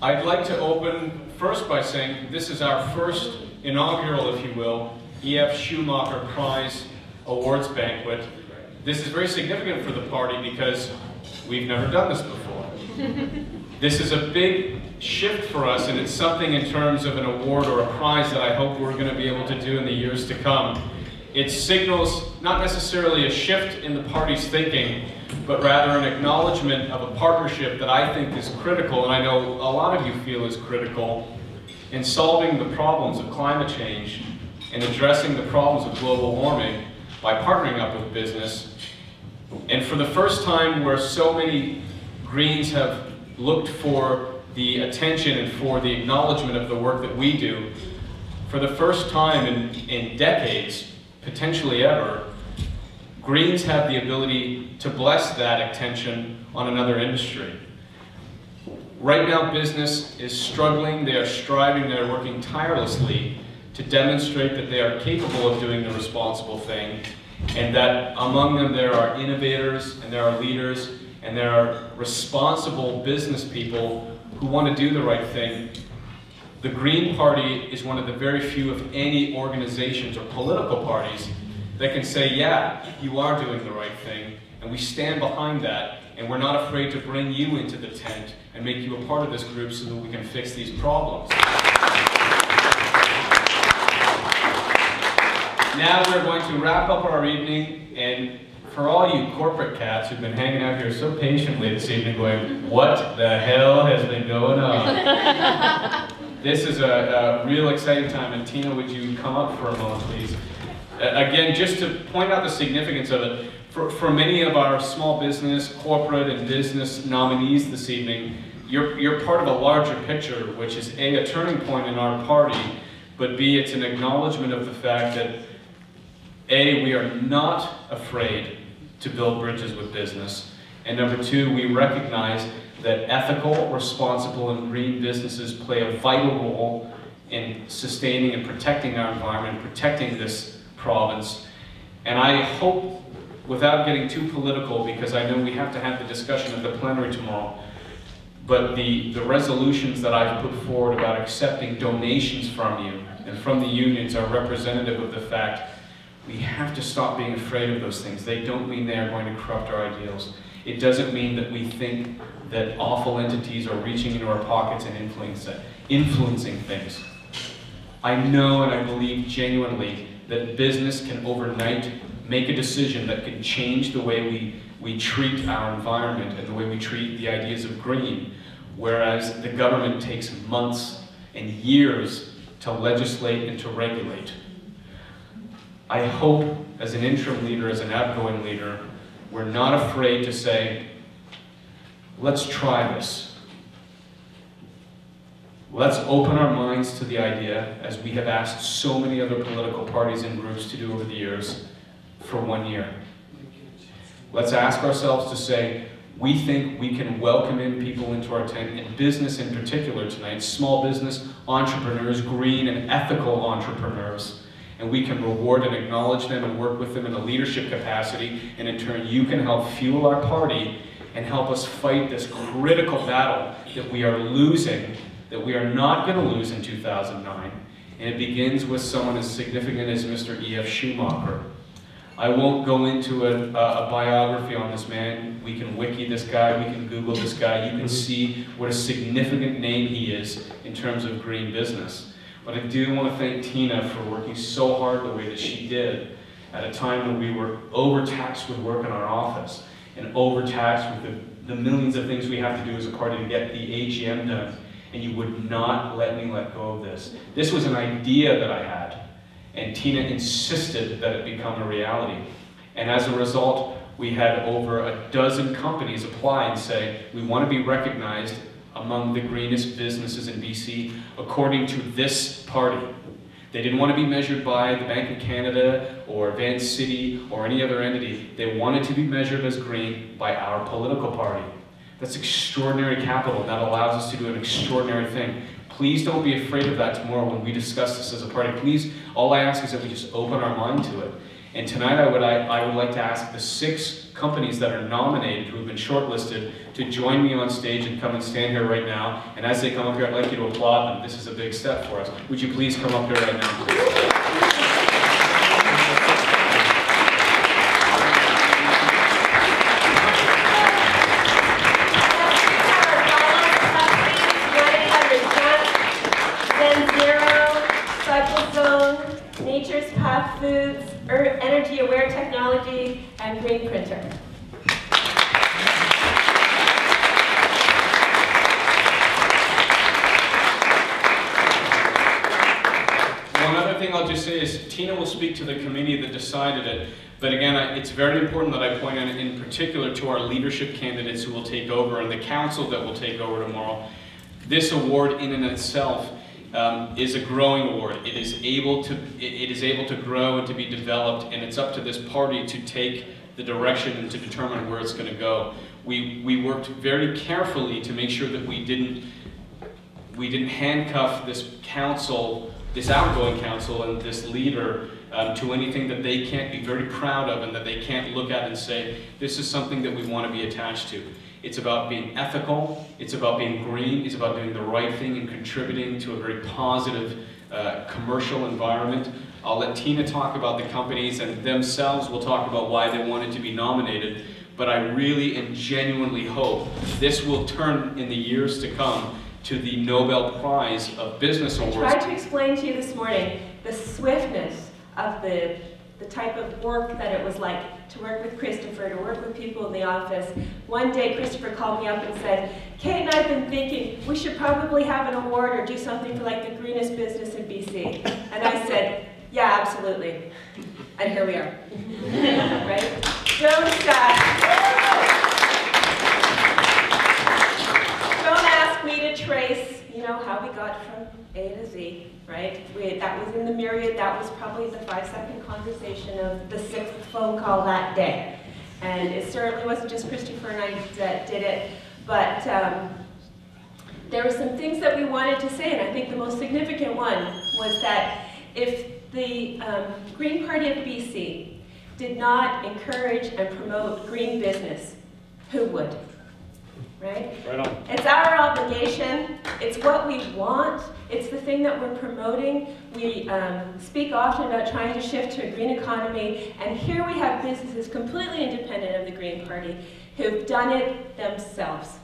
I'd like to open first by saying this is our first inaugural, if you will, E.F. Schumacher Prize Awards Banquet. This is very significant for the party because we've never done this before. This is a big shift for us, and it's something in terms of an award or a prize that I hope we're going to be able to do in the years to come. It signals not necessarily a shift in the party's thinking, but rather an acknowledgement of a partnership that I think is critical, and I know a lot of you feel is critical, in solving the problems of climate change and addressing the problems of global warming by partnering up with business. And for the first time, where so many Greens have looked for the attention and for the acknowledgement of the work that we do, for the first time in decades, potentially ever, Greens have the ability to bless that attention on another industry. Right now, business is struggling, they are striving, they are working tirelessly to demonstrate that they are capable of doing the responsible thing, and that among them there are innovators, and there are leaders, and there are responsible business people who want to do the right thing. The Green Party is one of the very few, if any, organizations or political parties that can say, yeah, you are doing the right thing, and we stand behind that, and we're not afraid to bring you into the tent and make you a part of this group so that we can fix these problems. Now we're going to wrap up our evening, and for all you corporate cats who've been hanging out here so patiently this evening going, what the hell has been going on? This is a real exciting time, and Tina, would you come up for a moment, please? Again, just to point out the significance of it, for many of our small business, corporate, and business nominees this evening, you're part of a larger picture, which is A, a turning point in our party, but B, it's an acknowledgement of the fact that A, we are not afraid to build bridges with business, and number two, we recognize that ethical, responsible, and green businesses play a vital role in sustaining and protecting our environment, protecting this province. And I hope, without getting too political, because I know we have to have the discussion at the plenary tomorrow, but the resolutions that I've put forward about accepting donations from you and from the unions are representative of the fact we have to stop being afraid of those things. They don't mean they are going to corrupt our ideals. It doesn't mean that we think that awful entities are reaching into our pockets and influencing things. I know and I believe genuinely that business can overnight make a decision that can change the way we treat our environment and the way we treat the ideas of green, whereas the government takes months and years to legislate and to regulate. I hope, as an interim leader, as an outgoing leader, we're not afraid to say, let's try this. Let's open our minds to the idea, as we have asked so many other political parties and groups to do over the years, for 1 year. Let's ask ourselves to say, we think we can welcome in people into our tent, and business in particular tonight, small business entrepreneurs, green and ethical entrepreneurs, and we can reward and acknowledge them and work with them in a leadership capacity, and in turn you can help fuel our party and help us fight this critical battle that we are losing, that we are not going to lose in 2009, and it begins with someone as significant as Mr. E.F. Schumacher. I won't go into a biography on this man. We can wiki this guy, we can Google this guy, you can see what a significant name he is in terms of green business. But I do want to thank Tina for working so hard the way that she did at a time when we were overtaxed with work in our office and overtaxed with the millions of things we have to do as a party to get the AGM done, and you would not let me let go of this. This was an idea that I had, and Tina insisted that it become a reality. And as a result, we had over a dozen companies apply and say, we want to be recognized among the greenest businesses in BC according to this party. They didn't want to be measured by the Bank of Canada or Advanced City or any other entity. They wanted to be measured as green by our political party. That's extraordinary capital. That allows us to do an extraordinary thing. Please don't be afraid of that tomorrow when we discuss this as a party. Please, all I ask is that we just open our mind to it. And tonight I would like to ask the 6 companies that are nominated, who have been shortlisted, to join me on stage and come and stand here right now. And as they come up here, I'd like you to applaud them. This is a big step for us. Would you please come up here right now, please? Nature's Path Foods, Energy Aware Technology, and Green Printer. One other thing I'll just say is Tina will speak to the committee that decided it, but again, it's very important that I point out in particular to our leadership candidates who will take over and the council that will take over tomorrow. This award in and itself is a growing award. It is able to grow and to be developed, and it's up to this party to take the direction and to determine where it's going to go. We worked very carefully to make sure that we didn't handcuff this council, this outgoing council, and this leader to anything that they can't be very proud of and that they can't look at and say, this is something that we want to be attached to. It's about being ethical, it's about being green, it's about doing the right thing and contributing to a very positive commercial environment. I'll let Tina talk about the companies, and themselves will talk about why they wanted to be nominated, but I really and genuinely hope this will turn in the years to come to the Nobel Prize of Business Awards. I tried to explain to you this morning the swiftness of the type of work that it was like to work with Christopher, to work with people in the office. One day Christopher called me up and said, Kate and I have been thinking we should probably have an award or do something for like the greenest business in BC. And I said, yeah, absolutely. And here we are. Right? Don't ask me to trace, how we got from A to Z, right? That was in the myriad. That was probably the 5-second conversation of the 6th phone call that day. And it certainly wasn't just Christopher and I that did it, but there were some things that we wanted to say, and I think the most significant one was that if the Green Party of BC did not encourage and promote green business, who would? Right? Right on. It's our obligation. It's what we want. It's the thing that we're promoting. We speak often about trying to shift to a green economy, and here we have businesses completely independent of the Green Party who've done it themselves.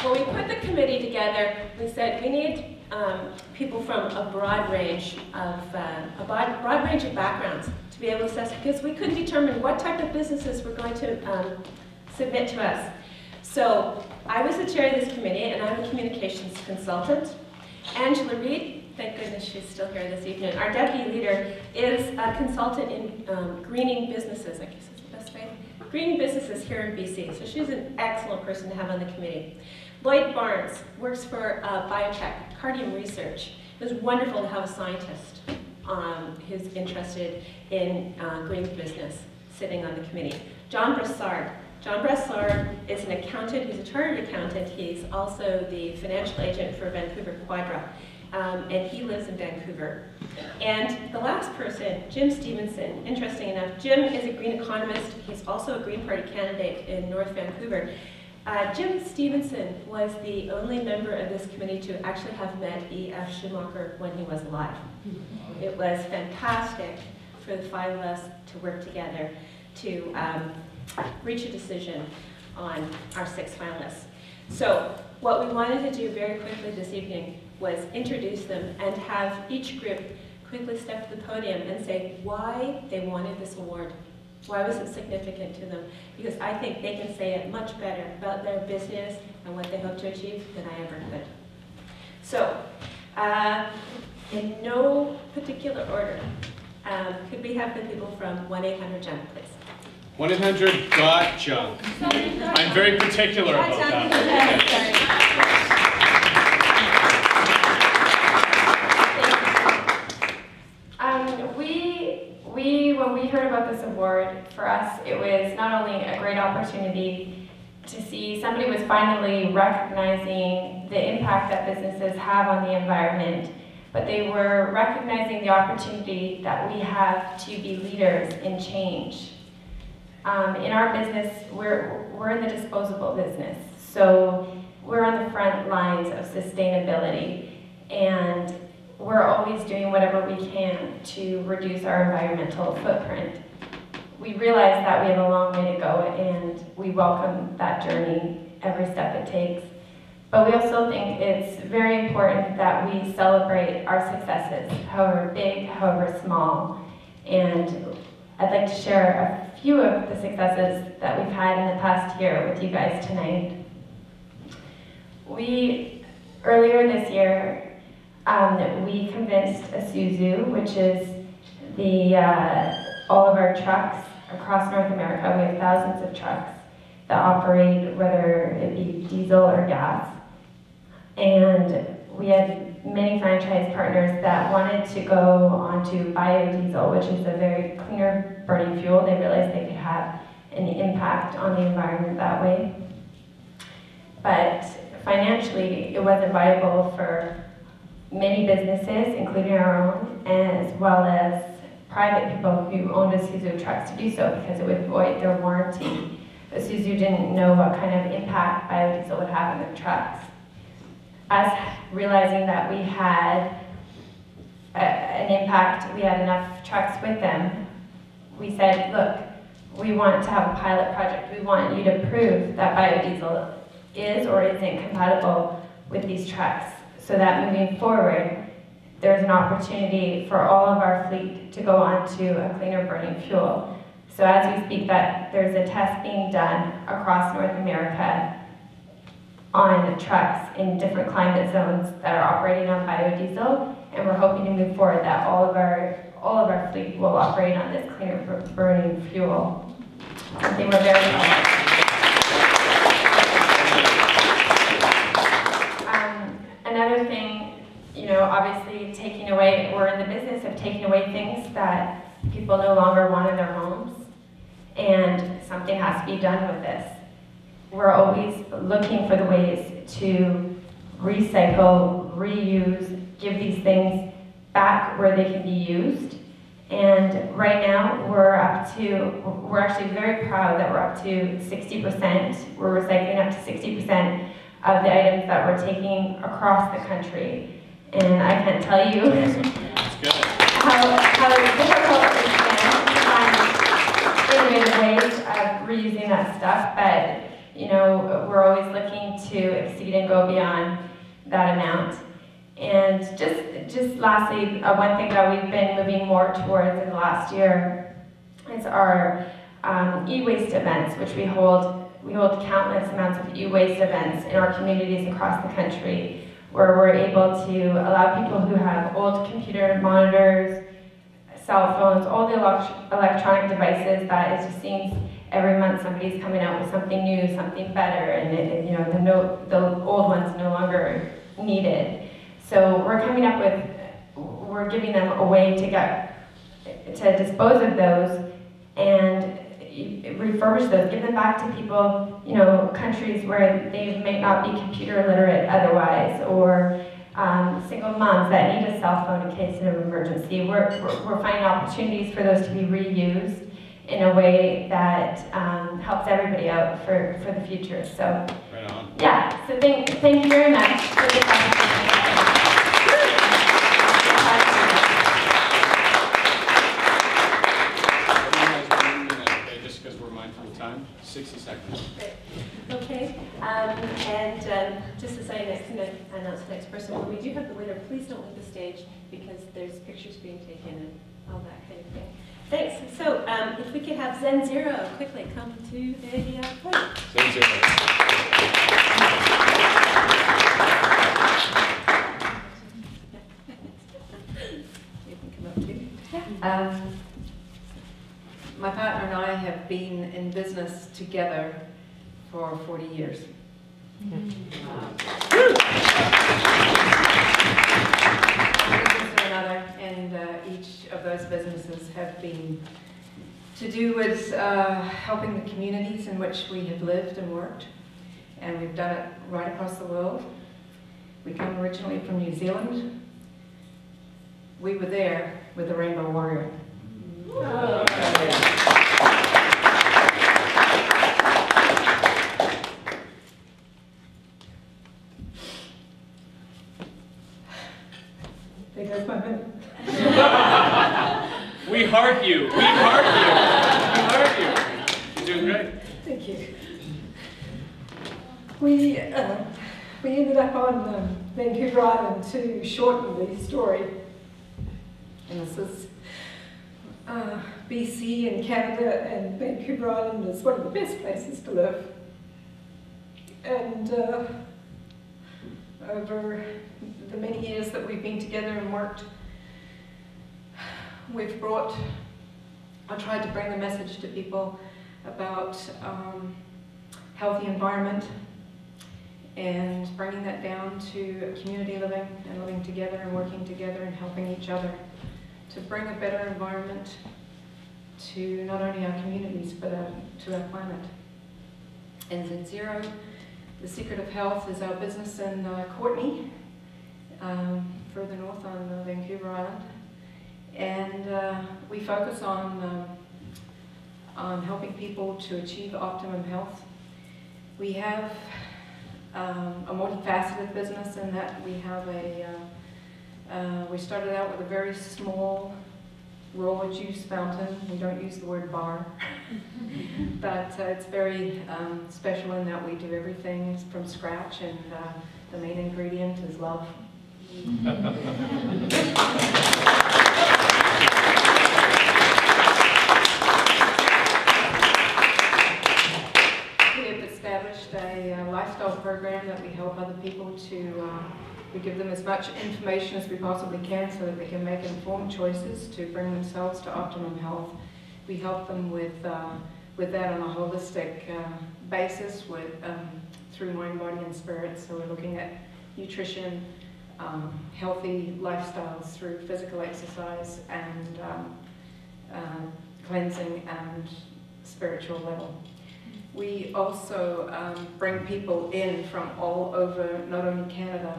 When we put the committee together, we said we need people from a broad range of backgrounds to be able to assess, because we couldn't determine what type of businesses were going to submit to us. So I was the chair of this committee, and I'm a communications consultant. Angela Reed, thank goodness she's still here this evening, our deputy leader, is a consultant in greening businesses, I guess is the best way. Greening businesses here in BC, so she's an excellent person to have on the committee. Lloyd Barnes works for biotech, Cardium Research. It was wonderful to have a scientist who's interested in green business sitting on the committee. John Brassard. John Brassard is an accountant. He's a chartered accountant. He's also the financial agent for Vancouver Quadra, and he lives in Vancouver. And the last person, Jim Stevenson. Interesting enough, Jim is a green economist. He's also a Green Party candidate in North Vancouver. Jim Stevenson was the only member of this committee to actually have met E.F. Schumacher when he was alive. It was fantastic for the 5 of us to work together to reach a decision on our 6 finalists. So what we wanted to do very quickly this evening was introduce them and have each group quickly step to the podium and say why they wanted this award. Why was it significant to them? Because I think they can say it much better about their business and what they hope to achieve than I ever could. So, in no particular order, could we have the people from 1-800-JUNK, please? 1-800-GOT-JUNK. I'm very particular about that. When we heard about this award, for us, it was not only a great opportunity to see somebody was finally recognizing the impact that businesses have on the environment, but they were recognizing the opportunity that we have to be leaders in change. In our business, we're in the disposable business, so we're on the front lines of sustainability, and we're always doing whatever we can to reduce our environmental footprint. We realize that we have a long way to go, and we welcome that journey every step it takes. But we also think it's very important that we celebrate our successes, however big, however small. And I'd like to share a few of the successes that we've had in the past year with you guys tonight. Earlier this year, we convinced Isuzu, which is all of our trucks across North America. We have thousands of trucks that operate, whether it be diesel or gas. And we had many franchise partners that wanted to go onto biodiesel, which is a very cleaner burning fuel. They realized they could have an impact on the environment that way. But financially, it wasn't viable for many businesses, including our own, as well as private people who owned Isuzu trucks to do so, because it would void their warranty. Isuzu didn't know what kind of impact biodiesel would have on their trucks. Us realizing that we had an impact, we had enough trucks with them, we said, look, we want to have a pilot project. We want you to prove that biodiesel is or isn't compatible with these trucks, so that moving forward, there's an opportunity for all of our fleet to go on to a cleaner burning fuel. So as we speak, that there's a test being done across North America on trucks in different climate zones that are operating on biodiesel, and we're hoping to move forward that all of our fleet will operate on this cleaner burning fuel. Something we're very proud of. Another thing, obviously we're in the business of taking away things that people no longer want in their homes, and something has to be done with this. We're always looking for the ways to recycle, reuse, give these things back where they can be used. And right now, we're actually very proud that we're up to 60%. We're recycling up to 60% of the items that we're taking across the country. And I can't tell you how difficult it's been to find innovative ways of reusing that stuff, but we're always looking to exceed and go beyond that amount. And just lastly, one thing that we've been moving more towards in the last year is our e-waste events, which we hold countless amounts of e-waste events in our communities across the country, where we're able to allow people who have old computer monitors, cell phones, all the electronic devices that it just seems every month somebody's coming out with something new, something better, and the old ones no longer needed. So we're giving them a way to dispose of those and refurbish those, give them back to people, countries where they may not be computer literate otherwise, or single moms that need a cell phone in case of an emergency. We're finding opportunities for those to be reused in a way that helps everybody out for the future. So, right on. Yeah, so thank you very much for this opportunity. Just because we're mindful of time, 60 seconds. Great. Okay, and just as I announce the next person, when we do have the winner, please don't leave the stage because there's pictures being taken and all that kind of thing. Thanks. So if we could have Zen Zero quickly come to the point. Zen Zero. You can come up too. Yeah. My partner and I have been in business together for 40 years. And each of those businesses have been to do with helping the communities in which we have lived and worked. And we've done it right across the world. We come originally from New Zealand. We were there with the Rainbow Warrior. Oh. There goes my minute. We heart you. We heart you. We heart you. You're doing great. Thank you. We ended up on Vancouver Island to shorten the story. And this is BC and Canada, and Vancouver Island is one of the best places to live. And over the many years that we've been together and worked, I tried to bring the message to people about healthy environment and bringing that down to community living and living together and working together and helping each other to bring a better environment to not only our communities but to our planet. And Z0, The Secret of Health, is our business in Courtenay, further north on Vancouver Island. And we focus on helping people to achieve optimum health. We have a multifaceted business in that we have we started out with a very small raw juice fountain. We don't use the word bar, but it's very special in that we do everything from scratch, and the main ingredient is love. Established a lifestyle program that we help other people to, we give them as much information as we possibly can so that they can make informed choices to bring themselves to optimum health. We help them with that on a holistic basis through mind, body, and spirit. So we're looking at nutrition, healthy lifestyles through physical exercise and cleansing and spiritual level. We also bring people in from all over, not only Canada,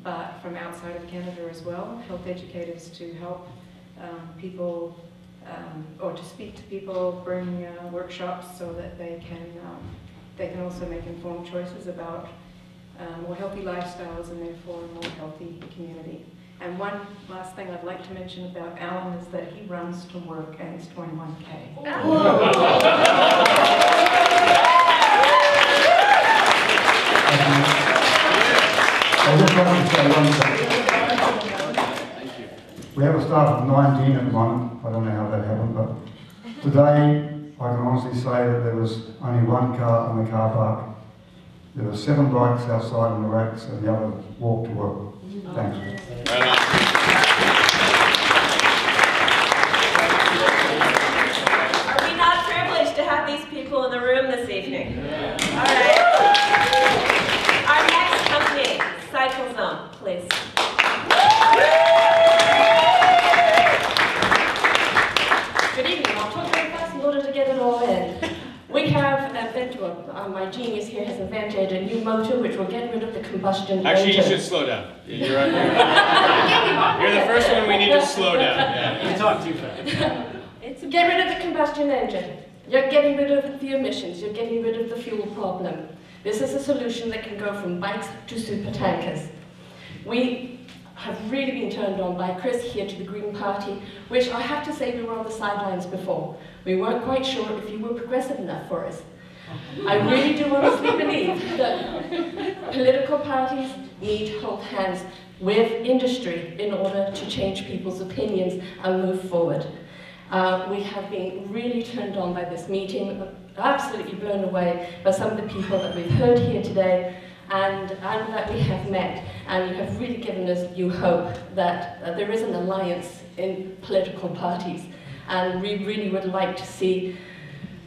but from outside of Canada as well, health educators to help people, or to speak to people, bring workshops so that they can also make informed choices about more healthy lifestyles and therefore a more healthy community. And one last thing I'd like to mention about Alan is that he runs to work and he's 21K. I just wanted to say one thing. We have a staff of 19 at the moment. I don't know how that happened, but today I can honestly say that there was only one car in the car park. There were 7 bikes outside on the racks and the others walked to work. Thanks. Are we not privileged to have these people in the room this evening? All right. Our next company, Cycle Zone, please. Good evening. I'll talk very fast in order to get it all in. We have invented, my genius here has invented a new motor which will get rid of the combustion Actually, engine. you should slow down. You're right. You're the first one we need to slow down. Yeah. You talk too fast. Get rid of the combustion engine. You're getting rid of the emissions. You're getting rid of the fuel problem. This is a solution that can go from bikes to super tankers. We have really been turned on by Chris here to the Green Party, which I have to say we were on the sidelines before. We weren't quite sure if you were progressive enough for us. I really do honestly believe that political parties need to hold hands with industry in order to change people's opinions and move forward. We have been really turned on by this meeting, absolutely blown away by some of the people that we've heard here today and that we have met. And you have really given us new hope that there is an alliance in political parties. And we really would like to see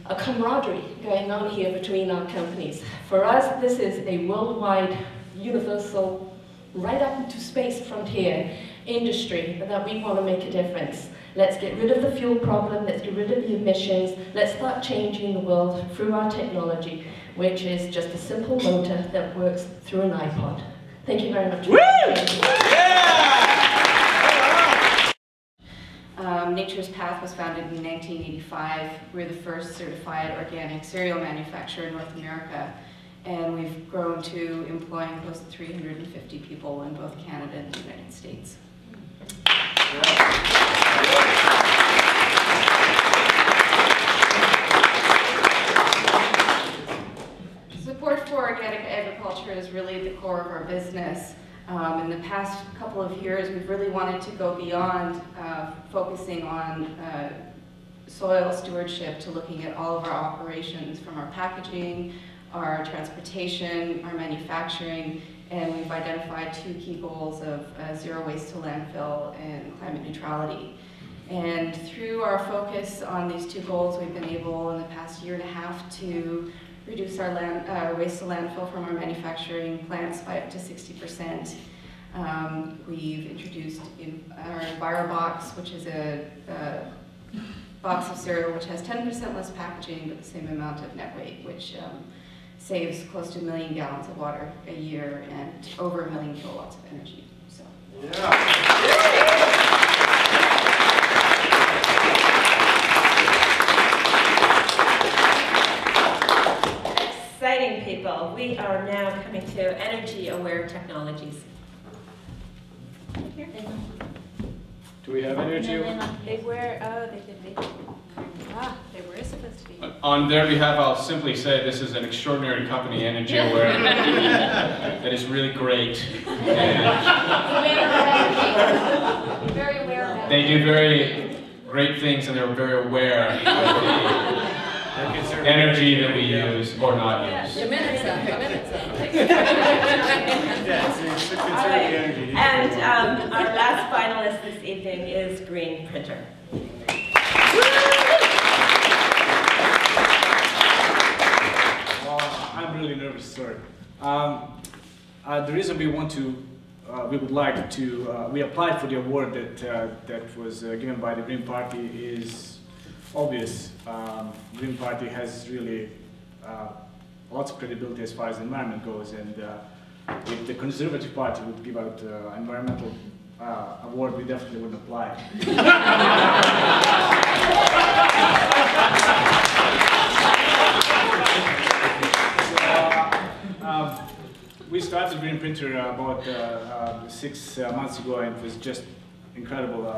a camaraderie going on here between our companies. For us, this is a worldwide, universal, right up into space frontier industry that we want to make a difference. Let's get rid of the fuel problem, let's get rid of the emissions, let's start changing the world through our technology, which is just a simple motor that works through an iPod. Thank you very much. Woo! Yeah! Nature's Path was founded in 1985. We're the first certified organic cereal manufacturer in North America, and we've grown to employing close to 350 people in both Canada and the United States. Support for organic agriculture is really the core of our business. In the past couple of years, we've really wanted to go beyond focusing on soil stewardship to looking at all of our operations, from our packaging, our transportation, our manufacturing, and we've identified 2 key goals of zero waste to landfill and climate neutrality. And through our focus on these 2 goals, we've been able in the past year and a half to reduce our waste to landfill from our manufacturing plants by up to 60%. We've introduced our EnviroBox, which is a box of cereal which has 10% less packaging but the same amount of net weight, which saves close to 1 million gallons of water a year and over 1 million kilowatts of energy. So. Yeah. Exciting people. We are now coming to energy-aware technologies. Do we have energy? They were, oh, they did. They were supposed to be. On their behalf, I'll simply say this is an extraordinary company, Energy Aware, that is really great. Very aware of that. They do very great things, and they're very aware of the energy that we use or not use. Your minute's up, your minute's up. All right. And our last finalist this evening is Green Printer. I'm really nervous, sorry. The reason we would like to, we applied for the award that was given by the Green Party is obvious. Green Party has really lots of credibility as far as the environment goes, and if the Conservative Party would give out environmental award, we definitely wouldn't apply. We started Green Printer about 6 months ago, and it was just incredible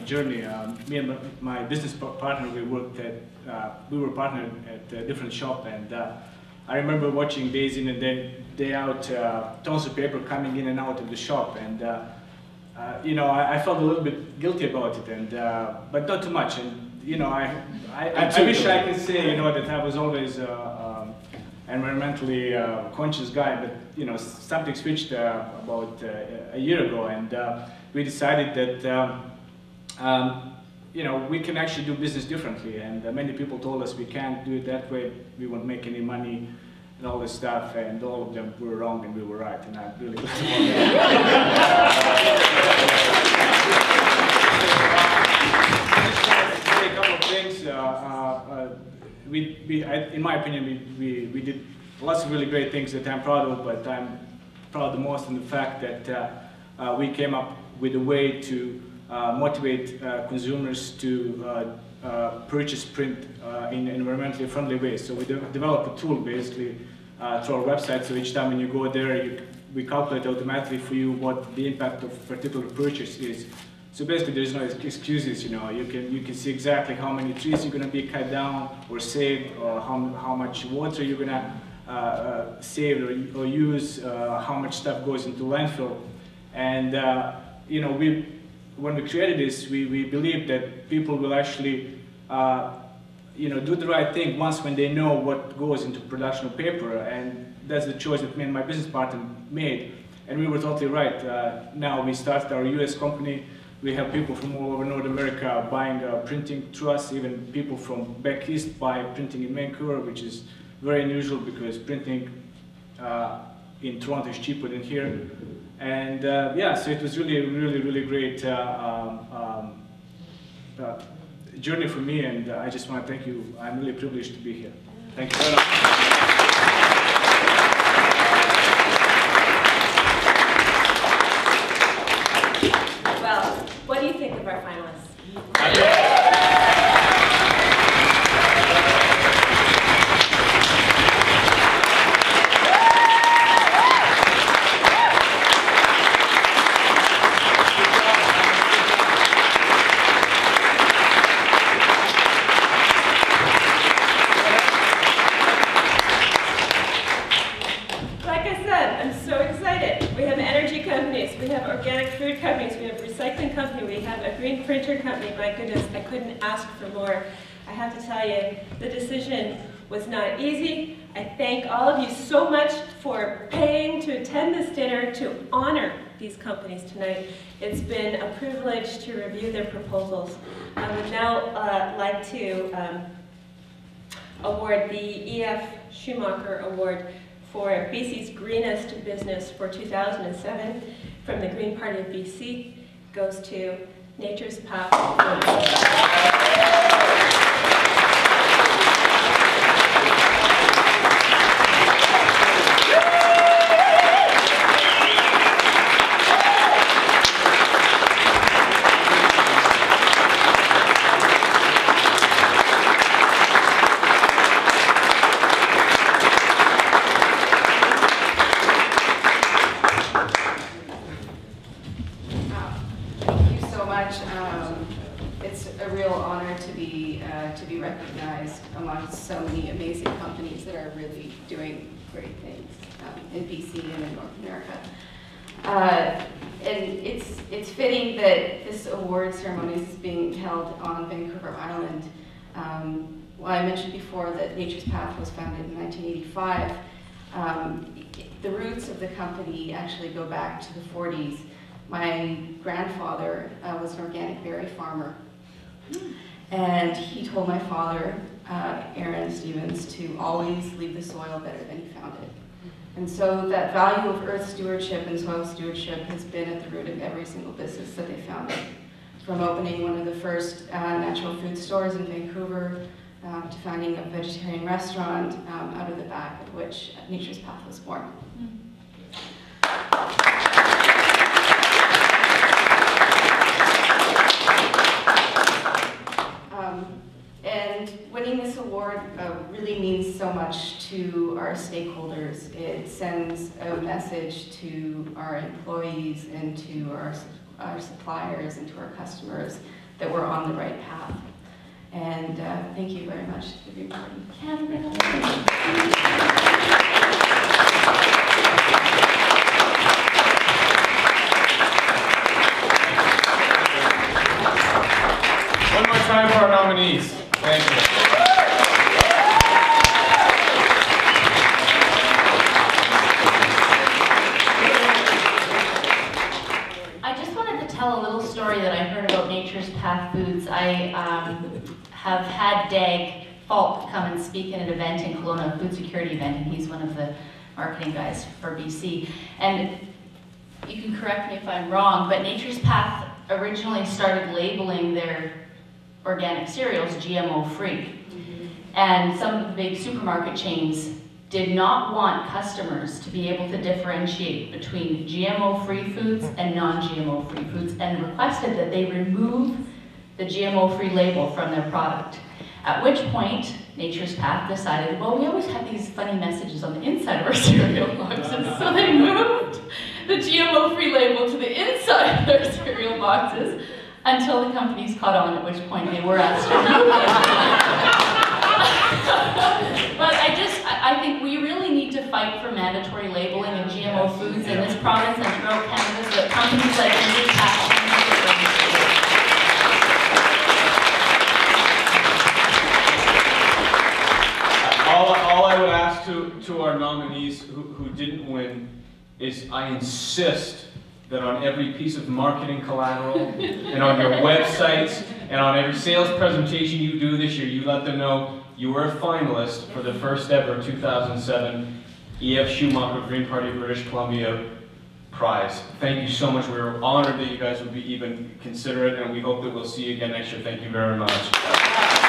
journey. Me and my business partner, we were partnered at a different shop, and I remember watching days in and day out tons of paper coming in and out of the shop, and you know, I felt a little bit guilty about it, and but not too much. And you know, I wish I could say, you know, that I was always environmentally conscious guy, but you know, something switched about a year ago, and we decided that you know, we can actually do business differently, and many people told us we can't do it that way, we won't make any money and all this stuff, and all of them were wrong and we were right, and I'm really glad about that. A couple of things. In my opinion, we did lots of really great things that I'm proud of, but I'm proud the most in the fact that we came up with a way to motivate consumers to purchase print in environmentally friendly ways. So we developed a tool basically through our website, so each time when you go there, we calculate automatically for you what the impact of a particular purchase is. So basically there's no excuses, you know, you can see exactly how many trees you're going to be cut down or saved, or how much water you're going to save or use, how much stuff goes into landfill. And you know, when we created this, we believed that people will actually you know, do the right thing once when they know what goes into production of paper, and that's the choice that me and my business partner made, and we were totally right. Now we started our US company. We have people from all over North America buying printing through us, even people from back east buy printing in Vancouver, which is very unusual because printing in Toronto is cheaper than here. And yeah, so it was really great journey for me, and I just want to thank you. I'm really privileged to be here. Thank you very much. Well, what do you think of our finalists? Like I said, I'm so excited. We have energy companies, we have organic food companies, we have recycling company, we have a green printer company. My goodness, I couldn't ask for more. I have to tell you, the decision was not easy. I thank all of you so much for paying to attend this dinner to honor these companies tonight. It's been a privilege to review their proposals. I would now like to award the E.F. Schumacher Award for BC's Greenest Business for 2007 from the Green Party of BC goes to Nature's Path. It's a real honor to be recognized amongst so many amazing companies that are really doing great things in BC and in North America. And it's fitting that this award ceremony is being held on Vancouver Island. Well, I mentioned before that Nature's Path was founded in 1985. The roots of the company actually go back to the 40s. My grandfather was an organic berry farmer, and he told my father, Aaron Stevens, to always leave the soil better than he found it. And so that value of earth stewardship and soil stewardship has been at the root of every single business that they founded. From opening one of the first natural food stores in Vancouver, to founding a vegetarian restaurant out of the back of which Nature's Path was born. And winning this award really means so much to our stakeholders. It sends a message to our employees and to our suppliers and to our customers that we're on the right path. And thank you very much to the Green Party. One more time for our nominees. Thank you. I just wanted to tell a little story that I heard about Nature's Path Foods. I have had Dag Falk come and speak at an event in Kelowna, a food security event, and he's one of the marketing guys for BC. And you can correct me if I'm wrong, but Nature's Path originally started labeling their organic cereals GMO-free. And some of the big supermarket chains did not want customers to be able to differentiate between GMO-free foods and non-GMO-free foods, and requested that they remove the GMO-free label from their product. At which point, Nature's Path decided, well, we always have these funny messages on the inside of our cereal boxes, so they moved the GMO-free label to the inside of their cereal boxes until the companies caught on, at which point they were asked to remove it. But I think we really need to fight for mandatory labeling of GMO foods in this province and throughout Canada so that companies like Nature's Path can All I would ask to our nominees who didn't win is I insist that on every piece of marketing collateral and on your websites and on every sales presentation you do this year, you let them know you were a finalist for the first ever 2007 E.F. Schumacher Green Party of British Columbia prize. Thank you so much. We're honored that you guys would be even considerate, and we hope that we'll see you again next year. Thank you very much.